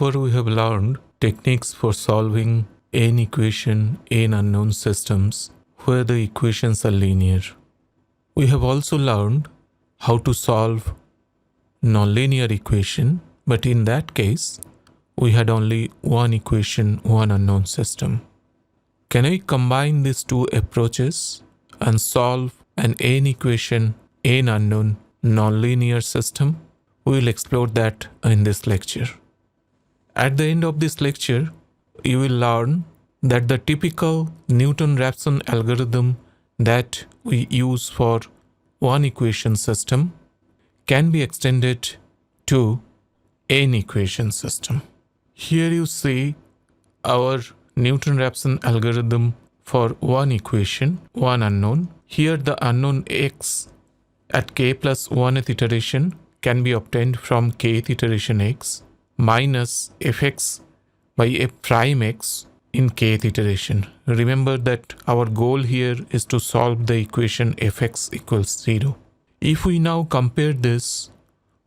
far we have learned techniques for solving n equation, n unknown systems where the equations are linear. We have also learned how to solve nonlinear equation, but in that case, we had only one equation, one unknown system. Can I combine these two approaches and solve an n equation, n unknown nonlinear system? We will explore that in this lecture. At the end of this lecture, you will learn that the typical Newton-Raphson algorithm that we use for one equation system can be extended to n equation system. Here you see our Newton-Raphson algorithm for one equation, one unknown. Here the unknown x at k plus 1th iteration can be obtained from kth iteration x minus fx by f prime x in kth iteration. Remember that our goal here is to solve the equation fx equals 0. If we now compare this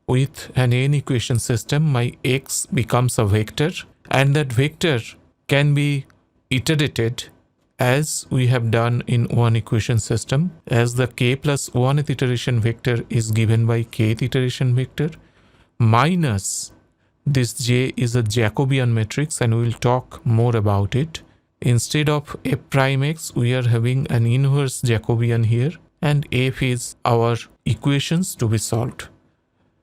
with an n equation system, my x becomes a vector, and that vector can be iterated as we have done in one equation system, as the k plus 1th iteration vector is given by kth iteration vector minus this J is a Jacobian matrix, and we will talk more about it. Instead of f prime x, we are having an inverse Jacobian here, and f is our equations to be solved.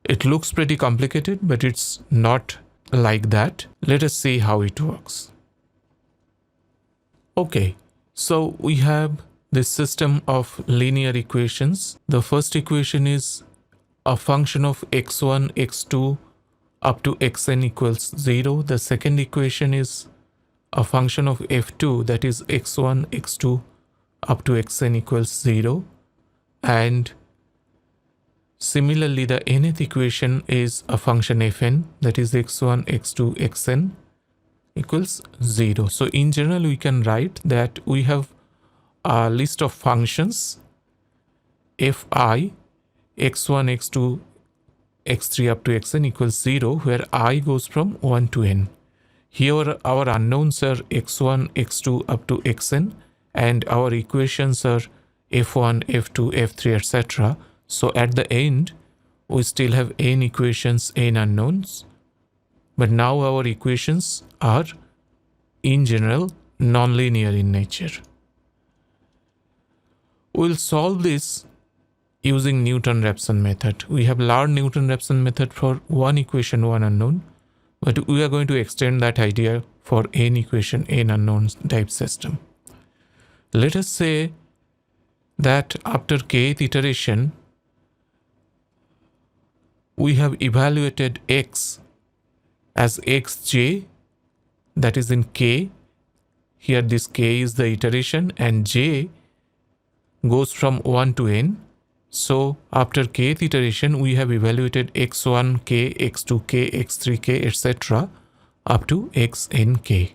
It looks pretty complicated, but it's not like that. Let us see how it works. Okay, so we have this system of linear equations. The first equation is a function of x1, x2 up to xn equals 0. The second equation is a function of f2, that is x1, x2 up to xn equals 0. And similarly, the nth equation is a function fn, that is x1, x2, xn equals 0. So in general, we can write that we have a list of functions fi, x1, x2, x3 up to xn equals 0, where I goes from 1 to n. Here our unknowns are x1, x2 up to xn, and our equations are f1, f2, f3, etc. So at the end, we still have n equations, n unknowns, but now our equations are in general nonlinear in nature. We'll solve this using Newton-Raphson method. We have learned Newton-Raphson method for one equation, one unknown, but we are going to extend that idea for n equation, n unknown type system. Let us say that after kth iteration, we have evaluated x as xj, that is in k. Here this k is the iteration, and j goes from 1 to n. So after kth iteration, we have evaluated x1k, x2k, x3k, etc. up to xnk.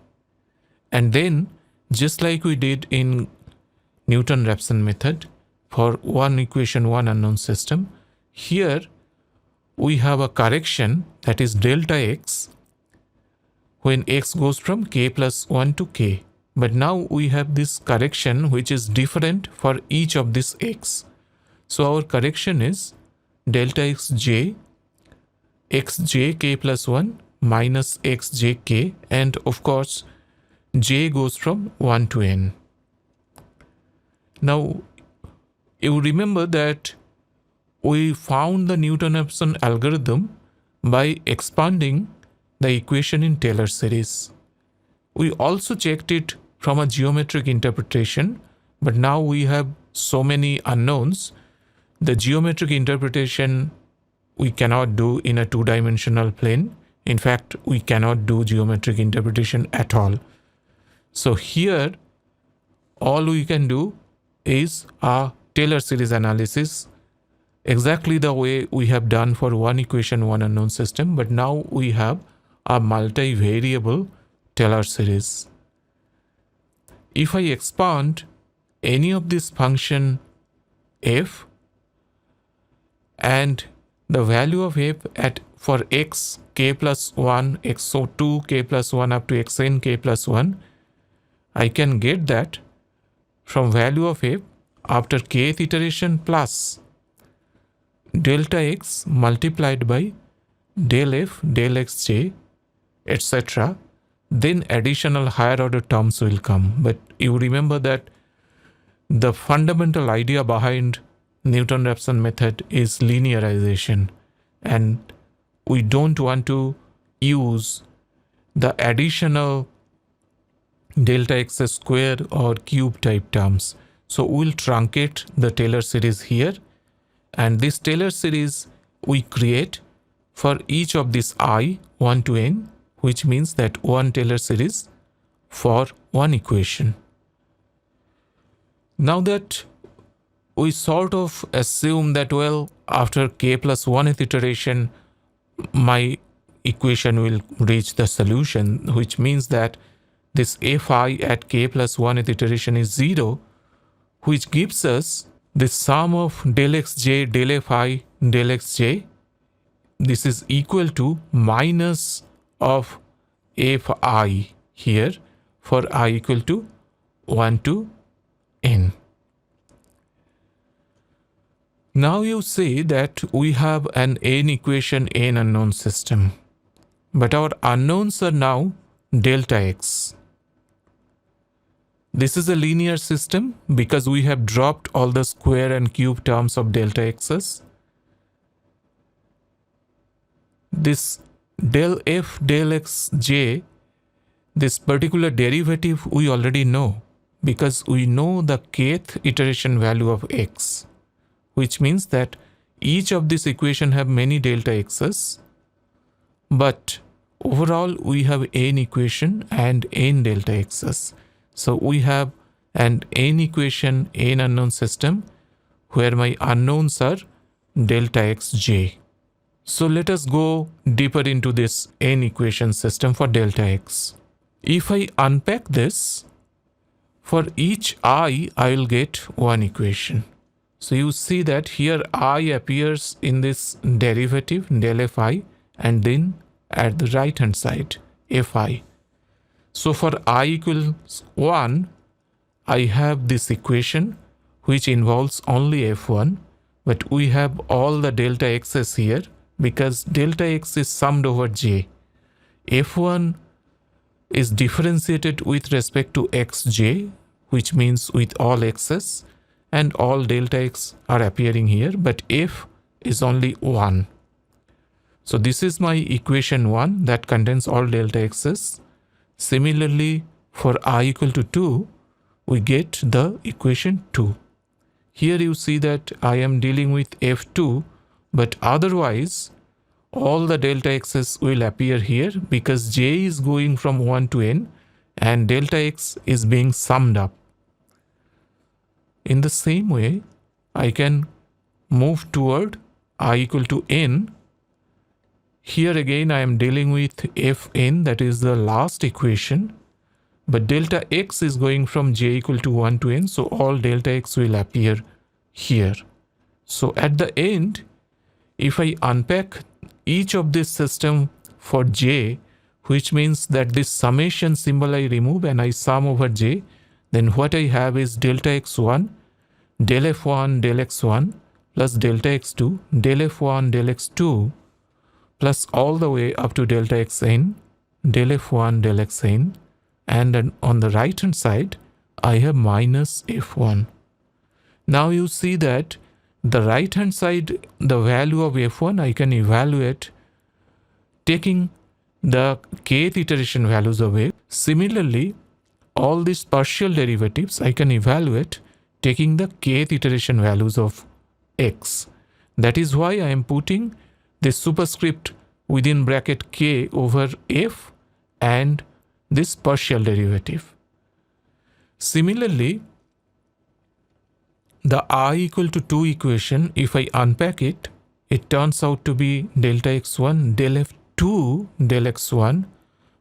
And then, just like we did in Newton-Raphson method for one equation, one unknown system, here we have a correction, that is delta x, when x goes from k plus 1 to k. But now we have this correction which is different for each of these x. So our correction is delta xj, xjk plus 1 minus xjk, and of course j goes from 1 to n. Now you remember that we found the Newton-Raphson algorithm by expanding the equation in Taylor series. We also checked it from a geometric interpretation, but now we have so many unknowns. The geometric interpretation we cannot do in a two-dimensional plane. In fact, we cannot do geometric interpretation at all. So here, all we can do is a Taylor series analysis, exactly the way we have done for one equation, one unknown system, but now we have a multivariable Taylor series. If I expand any of this function f, and the value of f at for x k plus 1, x so 2 k plus 1 up to xn k plus 1, I can get that from value of f after kth iteration plus delta x multiplied by del f del xj etc. Then additional higher order terms will come. But you remember that the fundamental idea behind Newton-Raphson method is linearization, and we don't want to use the additional delta x square or cube type terms. So we'll truncate the Taylor series here, and this Taylor series we create for each of these I 1 to n, which means that one Taylor series for one equation. Now that we sort of assume that, well, after k plus 1th iteration, my equation will reach the solution, which means that this fi at k plus 1th iteration is 0, which gives us the sum of del xj, del fi, del xj. This is equal to minus of fi here for I equal to 1 to n. Now you see that we have an n equation, n unknown system, but our unknowns are now delta x. This is a linear system because we have dropped all the square and cube terms of delta x's. This del f del xj, this particular derivative we already know because we know the kth iteration value of x, which means that each of this equation have many delta x's, but overall we have n equation and n delta x's. So we have an n equation, n unknown system where my unknowns are delta xj. So let us go deeper into this n equation system for delta x. If I unpack this, for each I will get one equation. So you see that here I appears in this derivative del fi, and then at the right hand side fi. So for I equals 1, I have this equation which involves only f1, but we have all the delta x's here because delta x is summed over j. f1 is differentiated with respect to xj, which means with all x's, and all delta x are appearing here, but f is only 1. So this is my equation 1 that contains all delta x's. Similarly, for I equal to 2, we get the equation 2. Here you see that I am dealing with f2, but otherwise all the delta x's will appear here because j is going from 1 to n and delta x is being summed up. In the same way, I can move toward I equal to n. Here again I am dealing with fn, that is the last equation, but delta x is going from j equal to 1 to n, so all delta x will appear here. So at the end, if I unpack each of this system for j, which means that this summation symbol I remove and I sum over j, then what I have is delta x1, del f1, del x1 plus delta x2, del f1, del x2 plus all the way up to delta xn, del f1, del xn, and then on the right hand side I have minus f1. Now you see that the right hand side, the value of f1 I can evaluate taking the kth iteration values of f. Similarly, all these partial derivatives I can evaluate taking the kth iteration values of x. That is why I am putting this superscript within bracket k over f and this partial derivative. Similarly, the I equal to 2 equation, if I unpack it, it turns out to be delta x1 del f2 del x1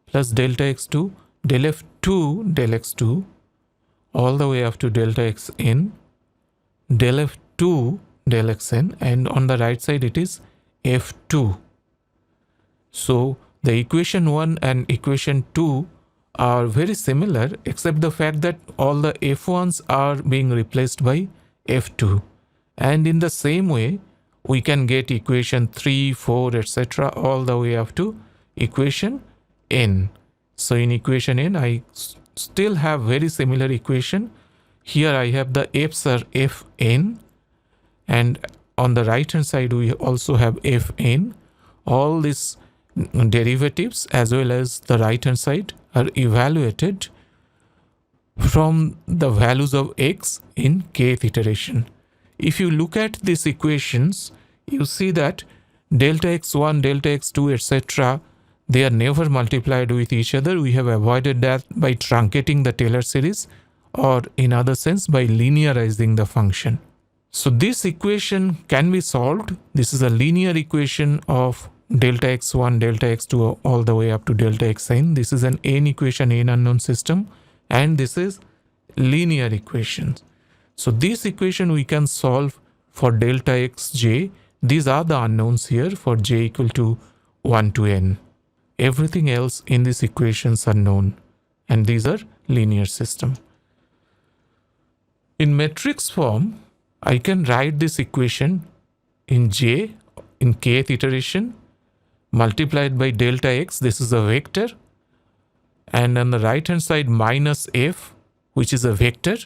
plus delta x2 del f2 del x2 all the way up to delta xn del f2 del xn, and on the right side it is f2. So the equation 1 and equation 2 are very similar, except the fact that all the f1s are being replaced by f2. And in the same way, we can get equation 3, 4, etc. all the way up to equation n. So in equation n, I still have very similar equation. Here I have the f's are fn, and on the right hand side we also have fn. All these derivatives as well as the right hand side are evaluated from the values of x in kth iteration. If you look at these equations, you see that delta x1, delta x2, etc., they are never multiplied with each other. We have avoided that by truncating the Taylor series, or in other sense by linearizing the function. So this equation can be solved. This is a linear equation of delta x1, delta x2 all the way up to delta xn. This is an n equation, n unknown system, and this is linear equations. So this equation we can solve for delta xj. These are the unknowns here for j equal to 1 to n. Everything else in these equations are known, and these are linear system. In matrix form, I can write this equation in j in kth iteration multiplied by delta x. This is a vector, and on the right hand side minus f, which is a vector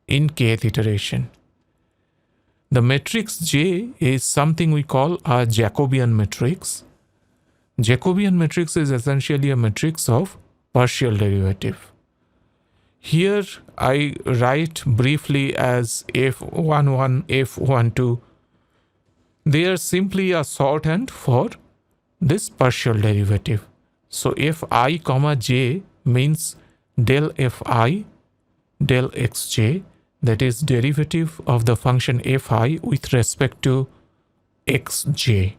in kth iteration. The matrix J is something we call a Jacobian matrix. Jacobian matrix is essentially a matrix of partial derivative. Here I write briefly as f11, f12. They are simply a shorthand for this partial derivative. So fi comma j means del fi del xj, that is derivative of the function fi with respect to xj.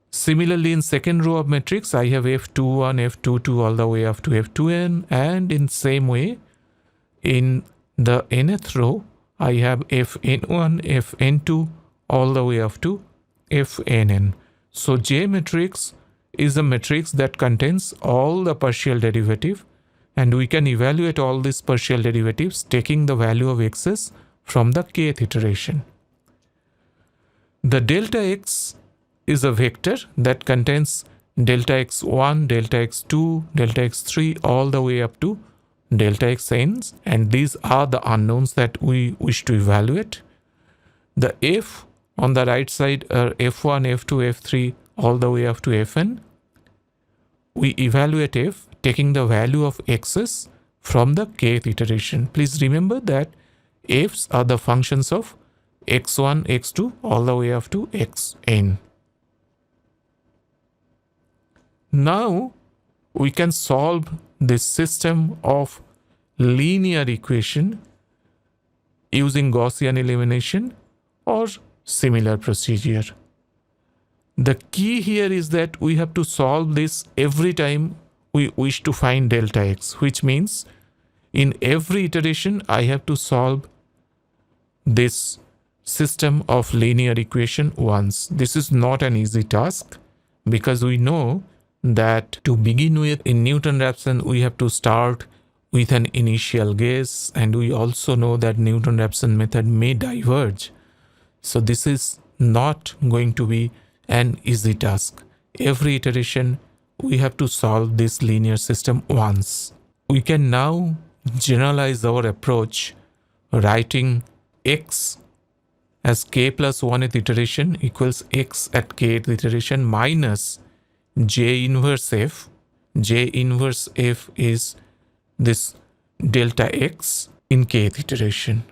Similarly, in second row of matrix, I have f21, f22 all the way up to f2n, and in same way, in the nth row, I have fn1, fn2 all the way up to fnn. So J matrix is a matrix that contains all the partial derivative, and we can evaluate all these partial derivatives taking the value of x's from the kth iteration. The delta x is a vector that contains delta x1, delta x2, delta x3 all the way up to delta xn, and these are the unknowns that we wish to evaluate. The f on the right side are f1, f2, f3 all the way up to fn. We evaluate f taking the value of x's from the kth iteration. Please remember that f's are the functions of x1, x2 all the way up to xn. Now we can solve this system of linear equation using Gaussian elimination or similar procedure. The key here is that we have to solve this every time we wish to find delta x, which means in every iteration I have to solve this system of linear equation once. This is not an easy task, because we know that to begin with in Newton-Raphson we have to start with an initial guess, and we also know that Newton-Raphson method may diverge. So this is not going to be an easy task. Every iteration we have to solve this linear system once. We can now generalize our approach, writing x as k plus 1th iteration equals x at kth iteration minus j inverse f. J inverse f is this delta x in kth iteration.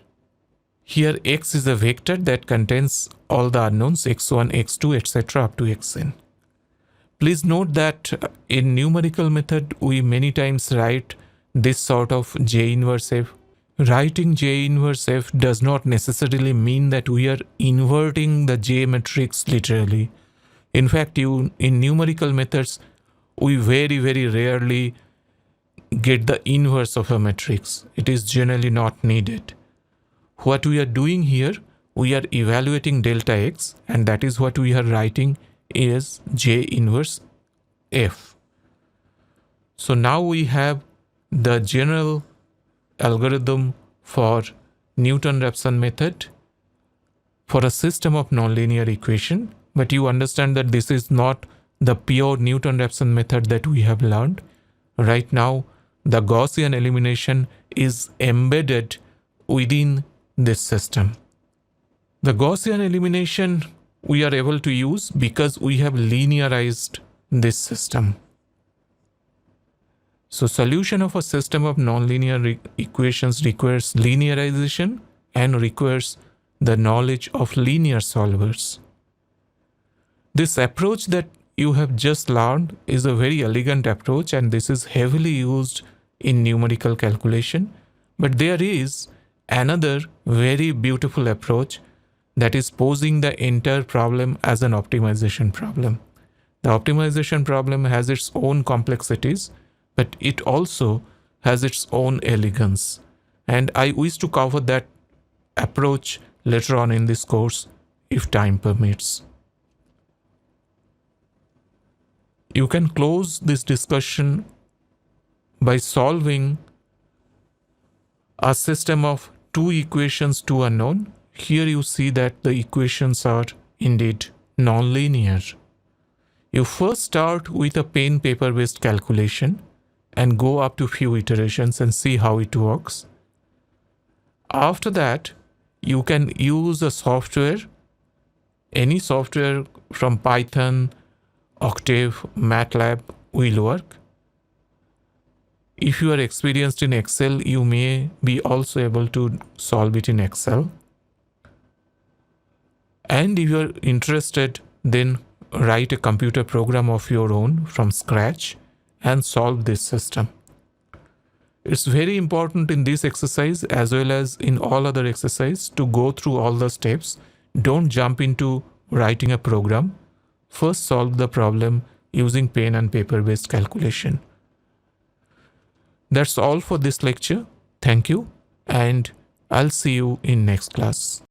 Here x is a vector that contains all the unknowns x1, x2, etc. up to xn. Please note that in numerical method we many times write this sort of j inverse f. Writing j inverse f does not necessarily mean that we are inverting the j matrix literally. In fact, in numerical methods we very rarely get the inverse of a matrix. It is generally not needed. What we are doing here, we are evaluating delta x, and that is what we are writing is J inverse F. So now we have the general algorithm for Newton-Raphson method for a system of nonlinear equation, but you understand that this is not the pure Newton-Raphson method that we have learned. Right now, the Gaussian elimination is embedded within this system. The Gaussian elimination we are able to use because we have linearized this system. So solution of a system of nonlinear equations requires linearization and requires the knowledge of linear solvers. This approach that you have just learned is a very elegant approach, and this is heavily used in numerical calculation. But there is another very beautiful approach that is posing the entire problem as an optimization problem. The optimization problem has its own complexities, but it also has its own elegance. And I wish to cover that approach later on in this course, if time permits. You can close this discussion by solving a system of two equations, two unknown. Here you see that the equations are indeed nonlinear. You first start with a pen paper based calculation and go up to few iterations and see how it works. After that, you can use a software, any software from Python, Octave, MATLAB will work. If you are experienced in Excel, you may be also able to solve it in Excel. And if you are interested, then write a computer program of your own from scratch and solve this system. It's very important in this exercise as well as in all other exercises to go through all the steps. Don't jump into writing a program. First solve the problem using pen and paper based calculation. That's all for this lecture. Thank you, and I'll see you in next class.